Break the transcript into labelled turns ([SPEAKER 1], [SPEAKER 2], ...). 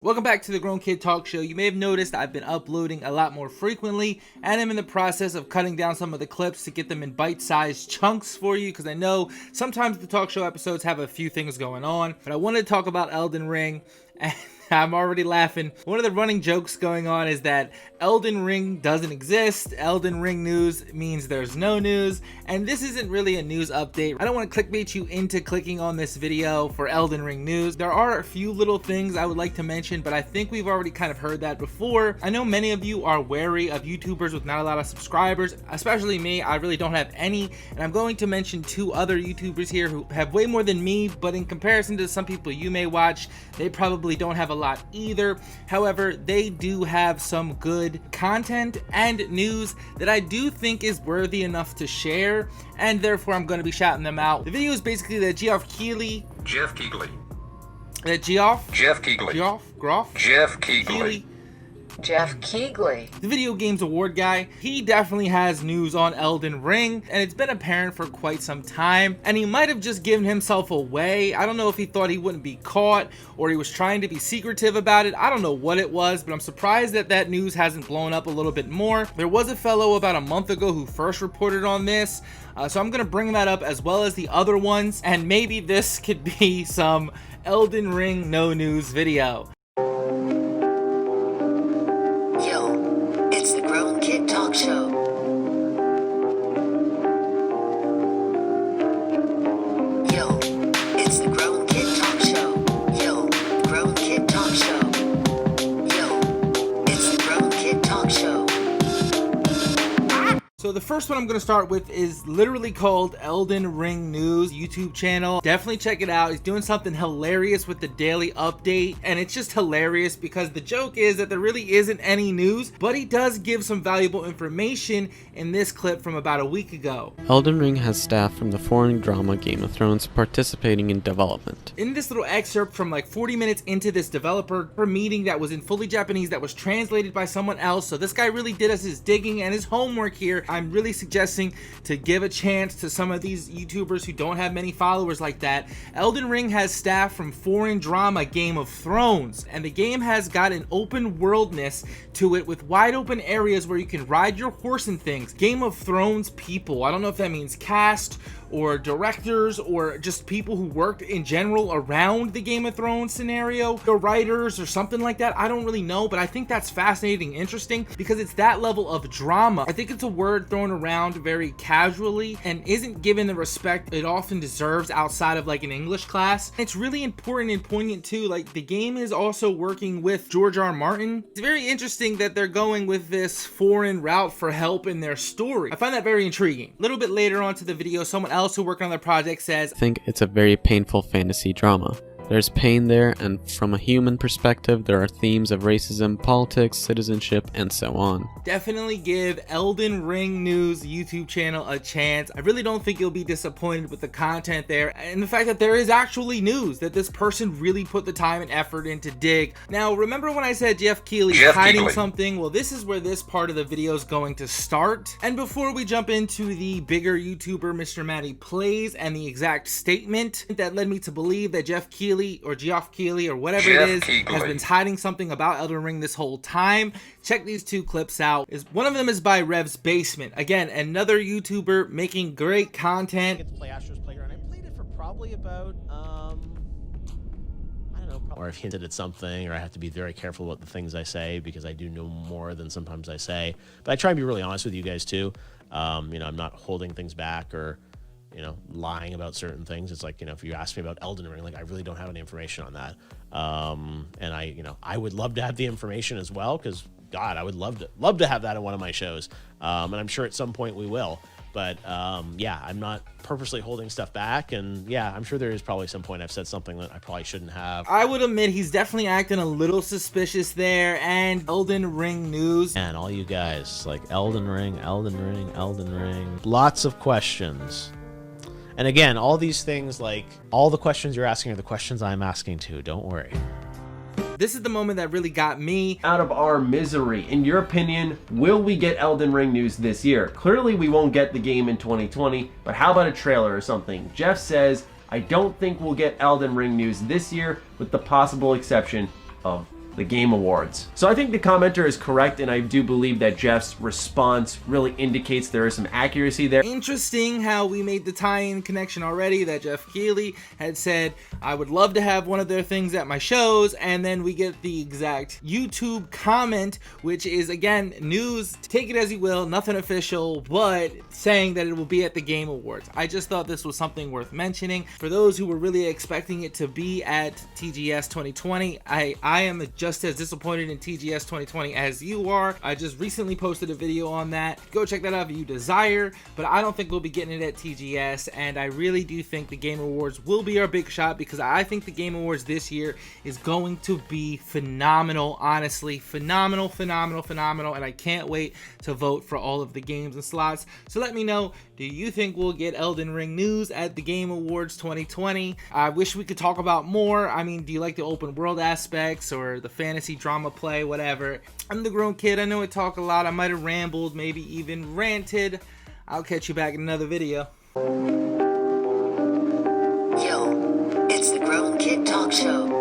[SPEAKER 1] Welcome back to the Grown Kid Talk Show. You may have noticed I've been uploading a lot more frequently, and I'm in the process of cutting down some of the clips to get them in bite-sized chunks for you, because I know sometimes the talk show episodes have a few things going on, but I wanted to talk about Elden Ring, and I'm already laughing. One of the running jokes going on is that Elden Ring doesn't exist. Elden Ring news means there's no news, and this isn't really a news update. I don't want to clickbait you into clicking on this video for Elden Ring news. There are a few little things I would like to mention, but I think we've already kind of heard that before. I know many of you are wary of YouTubers with not a lot of subscribers, especially me. I really don't have any, and I'm going to mention two other YouTubers here who have way more than me, but in comparison to some people you may watch, they probably don't have a lot either. However, they do have some good content and news that I do think is worthy enough to share, and therefore I'm going to be shouting them out. The video is basically that Geoff Keighley
[SPEAKER 2] Geoff Keighley.
[SPEAKER 1] The Video Games Award guy, he definitely has news on Elden Ring, and it's been apparent for quite some time, and he might have just given himself away. I don't know if he thought he wouldn't be caught, or he was trying to be secretive about it. I don't know what it was, but I'm surprised that that news hasn't blown up a little bit more. There was a fellow about a month ago who first reported on this, so I'm gonna bring that up as well as the other ones, and maybe this could be some Elden Ring no news video.
[SPEAKER 2] It's the Grown Kid Talk Show. Yo, it's the Grown Kid Talk Show. Yo, Grown Kid Talk Show. Yo, it's the Grown Kid Talk Show.
[SPEAKER 1] So the first one I'm going to start with is literally called Elden Ring News YouTube channel. Definitely check it out. He's doing something hilarious with the daily update, and it's just hilarious because the joke is that there really isn't any news, but he does give some valuable information in this clip from about a week ago.
[SPEAKER 3] Elden Ring has staff from the foreign drama Game of Thrones participating in development.
[SPEAKER 1] In this little excerpt from like 40 minutes into this developer meeting that was in fully Japanese that was translated by someone else, so this guy really did us his digging and his homework here. I'm really suggesting to give a chance to some of these YouTubers who don't have many followers like that. Elden Ring has staff from foreign drama Game of Thrones, and the game has got an open worldness to it with wide open areas where you can ride your horse and things. Game of Thrones people, I don't know if that means cast or directors or just people who worked in general around the Game of Thrones scenario, the writers or something like that. I don't really know, but I think that's fascinating, interesting, because it's that level of drama. I think it's a word thrown around very casually and isn't given the respect it often deserves outside of like an English class. It's really important and poignant too. Like, the game is also working with George R. Martin. It's very interesting that they're going with this foreign route for help in their story. I find that very intriguing. A little bit later on to the video, someone else who worked on the project says,
[SPEAKER 3] I think it's a very painful fantasy drama. There's pain there, and from a human perspective, there are themes of racism, politics, citizenship, and so on.
[SPEAKER 1] Definitely give Elden Ring News YouTube channel a chance. I really don't think you'll be disappointed with the content there, and the fact that there is actually news, that this person really put the time and effort in to dig. Now, remember when I said Geoff Keighley is hiding something? Well, this is where this part of the video is going to start. And before we jump into the bigger YouTuber Mr. Matty Plays and the exact statement that led me to believe that Geoff Keighley or Geoff Keighley or whatever it is has been hiding something about Elden Ring this whole time, check these two clips out. One of them is by Rev's Basement. Again, another YouTuber making great content.
[SPEAKER 4] I get to play Astro's Playground. I played it for probably about I don't know, or I've hinted at something, or I have to be very careful about the things I say because I do know more than sometimes I say. But I try and be really honest with you guys too. You know, I'm not holding things back or, you know, lying about certain things. It's like, you know, if you ask me about Elden Ring, like, I really don't have any information on that. And I would love to have the information as well, because God, I would love to have that in one of my shows. And I'm sure at some point we will. But yeah, I'm not purposely holding stuff back, and yeah, I'm sure there is probably some point I've said something that I probably shouldn't have.
[SPEAKER 1] I would admit he's definitely acting a little suspicious there. And Elden Ring News.
[SPEAKER 4] And all you guys, like, Elden Ring, lots of questions. And again, all these things, like, all the questions you're asking are the questions I'm asking too. Don't worry.
[SPEAKER 1] This is the moment that really got me
[SPEAKER 5] out of our misery. In your opinion, will we get Elden Ring news this year? Clearly we won't get the game in 2020, but how about a trailer or something? Geoff says, I don't think we'll get Elden Ring news this year, with the possible exception of the Game Awards. So I think the commenter is correct, and I do believe that Geoff's response really indicates there is some accuracy there.
[SPEAKER 1] Interesting how we made the tie-in connection already, that Geoff Keighley had said, I would love to have one of their things at my shows, and then we get the exact YouTube comment, which is, again, news, take it as you will, nothing official, but saying that it will be at the Game Awards. I just thought this was something worth mentioning. For those who were really expecting it to be at TGS 2020, I am just as disappointed in TGS 2020 as you are. I just recently posted a video on that. Go check that out if you desire, but I don't think we'll be getting it at TGS, and I really do think the Game Awards will be our big shot, because I think the Game Awards this year is going to be phenomenal. Honestly, phenomenal, and I can't wait to vote for all of the games and slots. So let me know, do you think we'll get Elden Ring news at the Game Awards 2020? I wish we could talk about more. I mean, do you like the open world aspects or the fantasy drama play, whatever? I'm the grown kid. I know I talk a lot. I might have rambled, maybe even ranted. I'll catch you back in another video.
[SPEAKER 2] Yo, it's the Grown Kid Talk Show.